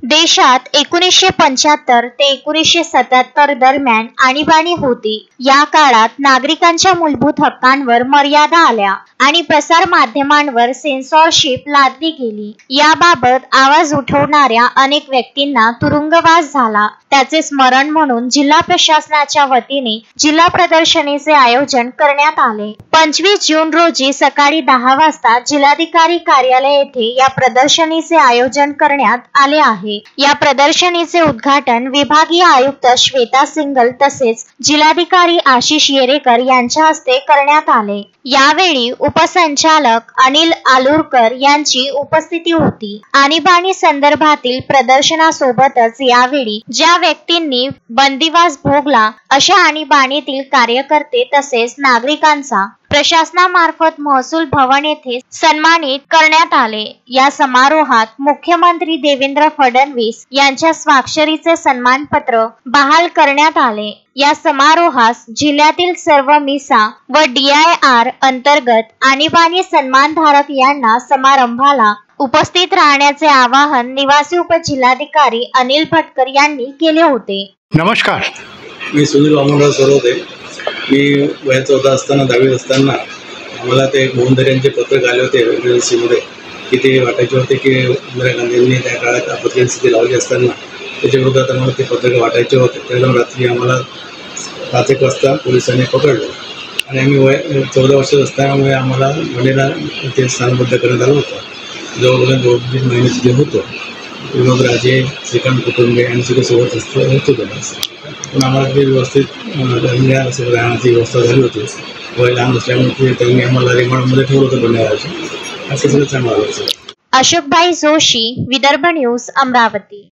देशात 1975 ते 1977 दरम्यान आणीबाणी होती। या काळात नागरिकांच्या मूलभूत हक्कांवर मर्यादा आल्या आणि प्रसार माध्यमांवर सेन्सॉरशिप लादली गेली। याबाबत आवाज उठवणाऱ्या अनेक व्यक्तींना तुरुंगवास झाला। त्याचे स्मरण म्हणून जिल्हा प्रशासनाच्या वतीने जिल्हा प्रदर्शनीचे आयोजन करण्यात आले। 25 जून रोजी सकाळी 10 वाजता जिल्हाधिकारी कार्यालय येथे या प्रदर्शनीचे आयोजन करण्यात आले आहे। या प्रदर्शनीचे उद्घाटन विभागीय आयुक्त श्वेता सिंगल तसेच जिल्हाधिकारी आशिष येरेकर यांच्या हस्ते करण्यात आले। यावेळी उपसंचालक अनिल आलुरकर यांची उपस्थिती होती। आणीबाणी संदर्भातील प्रदर्शनासोबतच यावेळी ज्या व्यक्तींनी बंदिवास भोगला अशा आणीबाणीतील कार्यकर्ते तसेच नागरिकांचा प्रशासनामार्फत महसूल भवन येथे सन्मानित करण्यात आले। या समारोहात मुख्यमंत्री देवेंद्र फडणवीस यांच्या स्वाक्षरीचे सन्मानपत्र बहाल करण्यात आले। या समारोहास जिल्ह्यातील सर्व मिसा व DIR अंतर्गत आणीबाणी सन्मानधारक यांना समारंभाला उपस्थित राहण्याचे आवाहन निवासी उपजिल्हाधिकारी अनिल भटकर यांनी केले होते। नमस्कार, मी सुनील वामनराव सरोदे। मी वया 14 असताना 10वीत असताना मला ते मोहनदरे यांचे पत्रक आले होते एमर्जन्सीमध्ये की ते वाटायचे होते की इंदिरा गांधींनी त्या काळात आपत्कालीन स्थिती लावली असताना त्याच्या विरोधात आम्हाला ते पत्रक वाटायचे होते। त्याला रात्री आम्हाला 5-1 वाजता पोलिसांनी पकडलं आणि आम्ही 14 वर्षात असल्यामुळे आम्हाला वणीला ते स्थानबद्ध करण्यात आलं होतं। जवळजवळ 2-3 महिने तिथे होतो। विनोदराजे, श्रीकांत कुटुंबे आणि सगळे सोबत होतो पण आम्हाला ते व्यवस्थित राहण्याची व्यवस्था झाली होती। वय लहान असल्यामुळे त्यांनी आम्हाला रिमांडमध्ये ठेवलं होतं बंदिवासाचं। असं सगळं चांगलं. अशोकभाई जोशी, विदर्भ न्यूज, अमरावती।